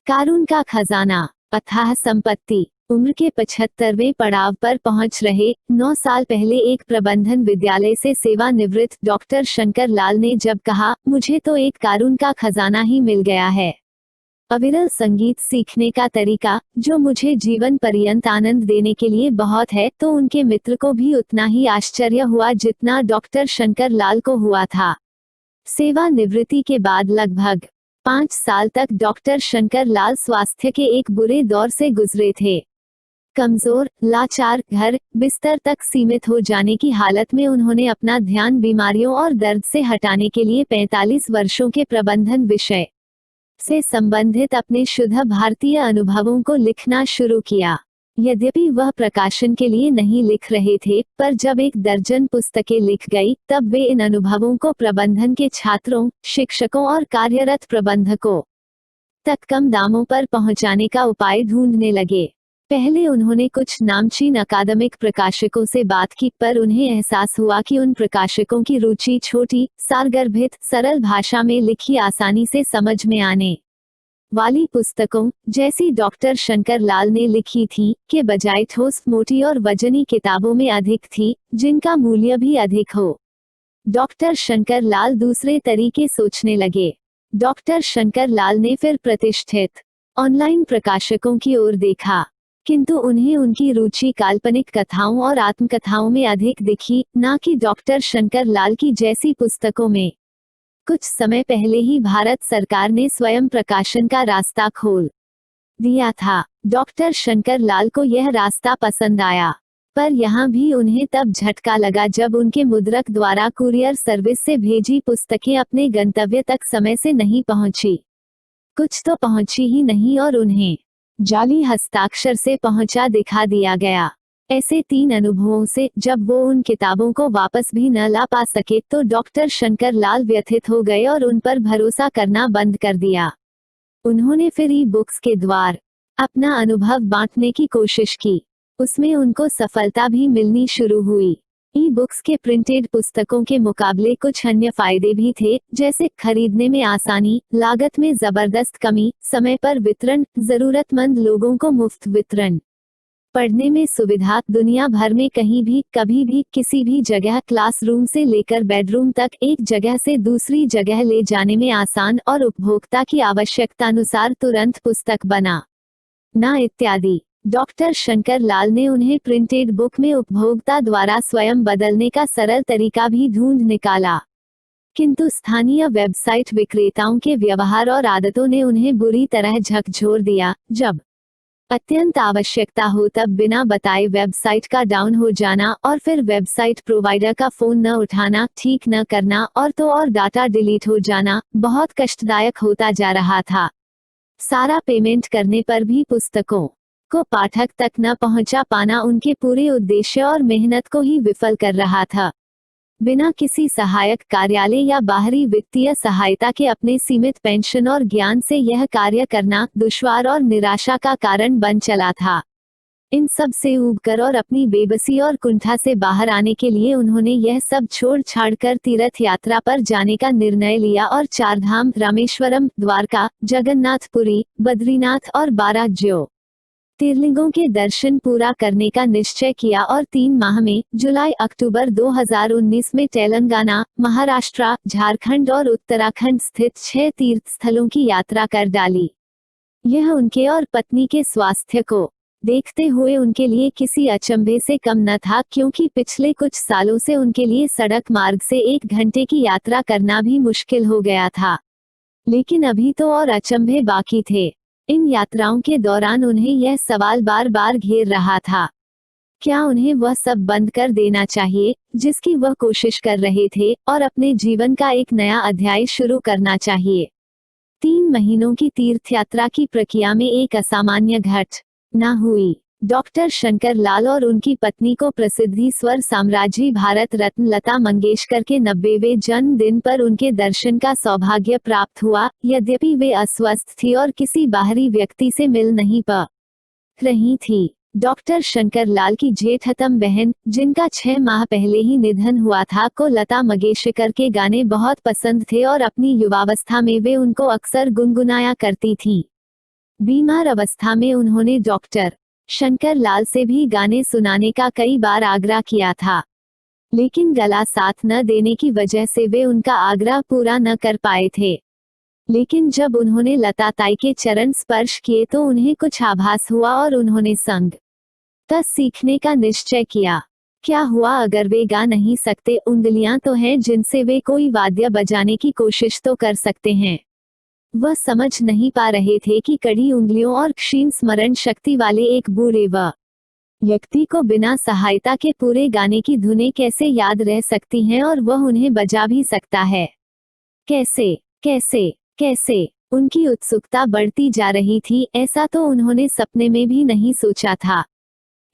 कारून का खजाना, अथाह संपत्ति। उम्र के 75वें पड़ाव पर पहुंच रहे 9 साल पहले एक प्रबंधन विद्यालय से सेवानिवृत्त डॉक्टर शंकर लाल ने जब कहा, मुझे तो एक कारून का खजाना ही मिल गया है। अविरल संगीत सीखने का तरीका, जो मुझे जीवन पर्यंत आनंद देने के लिए बहुत है, तो उनके मित्र को भी उतना ही आश्चर्य हुआ जितना डॉक्टर शंकर लाल को हुआ था। सेवानिवृत्ति के बाद लगभग 5 साल तक डॉक्टर शंकर लाल स्वास्थ्य के एक बुरे दौर से गुजरे थे। कमजोर, लाचार, घर बिस्तर तक सीमित हो जाने की हालत में उन्होंने अपना ध्यान बीमारियों और दर्द से हटाने के लिए 45 वर्षों के प्रबंधन विषय से संबंधित अपने शुद्ध भारतीय अनुभवों को लिखना शुरू किया। यद्यपि वह प्रकाशन के लिए नहीं लिख रहे थे, पर जब 1 दर्जन पुस्तकें लिख गई, तब वे इन अनुभवों को प्रबंधन के छात्रों, शिक्षकों और कार्यरत प्रबंधकों तक कम दामों पर पहुंचाने का उपाय ढूंढने लगे। पहले उन्होंने कुछ नामचीन अकादमिक प्रकाशकों से बात की, पर उन्हें एहसास हुआ कि उन प्रकाशकों की रुचि छोटी, सारगर्भित, सरल भाषा में लिखी, आसानी से समझ में आने वाली पुस्तकों, जैसी डॉक्टर शंकर लाल ने लिखी थी, के बजाय ठोस, मोटी और वजनी किताबों में अधिक थी, जिनका मूल्य भी अधिक हो। डॉक्टर शंकर लाल दूसरे तरीके सोचने लगे। डॉक्टर शंकर लाल ने फिर प्रतिष्ठित ऑनलाइन प्रकाशकों की ओर देखा, किंतु उन्हें उनकी रुचि काल्पनिक कथाओं और आत्मकथाओं में अधिक दिखी, न कि डॉक्टर शंकर लाल की जैसी पुस्तकों में। कुछ समय पहले ही भारत सरकार ने स्वयं प्रकाशन का रास्ता खोल दिया था। डॉक्टर शंकर लाल को यह रास्ता पसंद आया, पर यहाँ भी उन्हें तब झटका लगा जब उनके मुद्रक द्वारा कुरियर सर्विस से भेजी पुस्तकें अपने गंतव्य तक समय से नहीं पहुंची। कुछ तो पहुंची ही नहीं और उन्हें जाली हस्ताक्षर से पहुंचा दिखा दिया गया। ऐसे 3 अनुभवों से जब वो उन किताबों को वापस भी न ला पा सके, तो डॉक्टर शंकर लाल व्यथित हो गए और उन पर भरोसा करना बंद कर दिया। उन्होंने फिर ई-बुक्स के द्वार अपना अनुभव बांटने की कोशिश की। उसमें उनको सफलता भी मिलनी शुरू हुई। ई-बुक्स के प्रिंटेड पुस्तकों के मुकाबले कुछ अन्य फायदे भी थे, जैसे खरीदने में आसानी, लागत में जबरदस्त कमी, समय पर वितरण, जरूरतमंद लोगों को मुफ्त वितरण, पढ़ने में सुविधा, दुनिया भर में कहीं भी, कभी भी, किसी भी जगह, क्लासरूम से लेकर बेडरूम तक एक जगह से दूसरी जगह ले जाने में आसान और उपभोक्ता की आवश्यकतानुसार तुरंत पुस्तक बना ना इत्यादि। डॉक्टर शंकर लाल ने उन्हें प्रिंटेड बुक में उपभोक्ता द्वारा स्वयं बदलने का सरल तरीका भी ढूंढ निकाला, किंतु स्थानीय वेबसाइट विक्रेताओं के व्यवहार और आदतों ने उन्हें बुरी तरह झकझोर दिया। जब अत्यंत आवश्यकता हो तब बिना बताए वेबसाइट का डाउन हो जाना और फिर वेबसाइट प्रोवाइडर का फोन न उठाना, ठीक न करना और तो और डाटा डिलीट हो जाना बहुत कष्टदायक होता जा रहा था। सारा पेमेंट करने पर भी पुस्तकों को पाठक तक न पहुंचा पाना उनके पूरे उद्देश्य और मेहनत को ही विफल कर रहा था। बिना किसी सहायक कार्यालय या बाहरी वित्तीय सहायता के अपने सीमित पेंशन और ज्ञान से यह कार्य करना दुश्वार और निराशा का कारण बन चला था। इन सब से ऊबकर और अपनी बेबसी और कुंठा से बाहर आने के लिए उन्होंने यह सब छोड़ छाड़ कर तीर्थ यात्रा पर जाने का निर्णय लिया और 4 धाम रामेश्वरम, द्वारका, जगन्नाथपुरी, बद्रीनाथ और 12 ज्योतिर्लिंगों के दर्शन पूरा करने का निश्चय किया और 3 माह में जुलाई-अक्टूबर 2019 में तेलंगाना, महाराष्ट्र, झारखंड और उत्तराखंड स्थित 6 तीर्थ स्थलों की यात्रा कर डाली। यह उनके और पत्नी के स्वास्थ्य को देखते हुए उनके लिए किसी अचंभे से कम न था, क्योंकि पिछले कुछ सालों से उनके लिए सड़क मार्ग से 1 घंटे की यात्रा करना भी मुश्किल हो गया था। लेकिन अभी तो और अचंभे बाकी थे। इन यात्राओं के दौरान उन्हें यह सवाल बार बार घेर रहा था, क्या उन्हें वह सब बंद कर देना चाहिए जिसकी वह कोशिश कर रहे थे और अपने जीवन का एक नया अध्याय शुरू करना चाहिए। 3 महीनों की तीर्थ यात्रा की प्रक्रिया में एक असामान्य घटना हुई। डॉक्टर शंकर लाल और उनकी पत्नी को प्रसिद्धि स्वर साम्राज्ञी भारत रत्न लता मंगेशकर के 90वें जन्मदिन पर उनके दर्शन का सौभाग्य प्राप्त हुआ, यद्यपि वे अस्वस्थ थी और किसी बाहरी व्यक्ति से मिल नहीं पा रही थी। डॉक्टर शंकर लाल की जेठतम बहन, जिनका 6 माह पहले ही निधन हुआ था, को लता मंगेशकर के गाने बहुत पसंद थे और अपनी युवावस्था में वे उनको अक्सर गुनगुनाया करती थीं। बीमार अवस्था में उन्होंने डॉक्टर शंकर लाल से भी गाने सुनाने का कई बार आग्रह किया था, लेकिन गला साथ न देने की वजह से वे उनका आग्रह पूरा न कर पाए थे। लेकिन जब उन्होंने लता ताई के चरण स्पर्श किए तो उन्हें कुछ आभास हुआ और उन्होंने संगीत सीखने का निश्चय किया। क्या हुआ अगर वे गा नहीं सकते? उंगलियां तो हैं जिनसे वे कोई वाद्य बजाने की कोशिश तो कर सकते हैं। वह समझ नहीं पा रहे थे कि कड़ी उंगलियों और क्षीण स्मरण शक्ति वाले एक बूढ़े व्यक्ति को बिना सहायता के पूरे गाने की धुनें कैसे याद रह सकती हैं और वह उन्हें बजा भी सकता है। कैसे कैसे कैसे उनकी उत्सुकता बढ़ती जा रही थी। ऐसा तो उन्होंने सपने में भी नहीं सोचा था।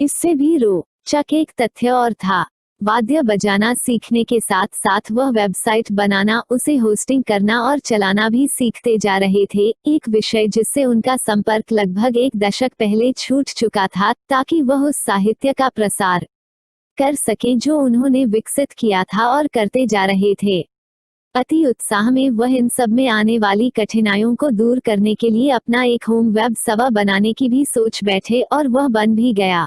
इससे भी रोचक एक तथ्य और था। वाद्य बजाना सीखने के साथ साथ वह वेबसाइट बनाना, उसे होस्टिंग करना और चलाना भी सीखते जा रहे थे, एक विषय जिससे उनका संपर्क लगभग एक दशक पहले छूट चुका था, ताकि वह उस साहित्य का प्रसार कर सकें जो उन्होंने विकसित किया था और करते जा रहे थे। अति उत्साह में वह इन सब में आने वाली कठिनाइयों को दूर करने के लिए अपना एक होम वेब सर्वर बनाने की भी सोच बैठे और वह बन भी गया।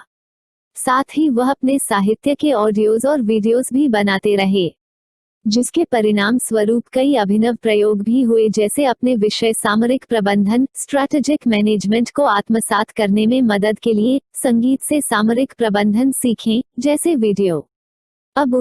साथ ही वह अपने साहित्य के ऑडियोज और वीडियोस भी बनाते रहे, जिसके परिणाम स्वरूप कई अभिनव प्रयोग भी हुए, जैसे अपने विषय सामरिक प्रबंधन स्ट्रैटेजिक मैनेजमेंट को आत्मसात करने में मदद के लिए संगीत से सामरिक प्रबंधन सीखें जैसे वीडियो। अब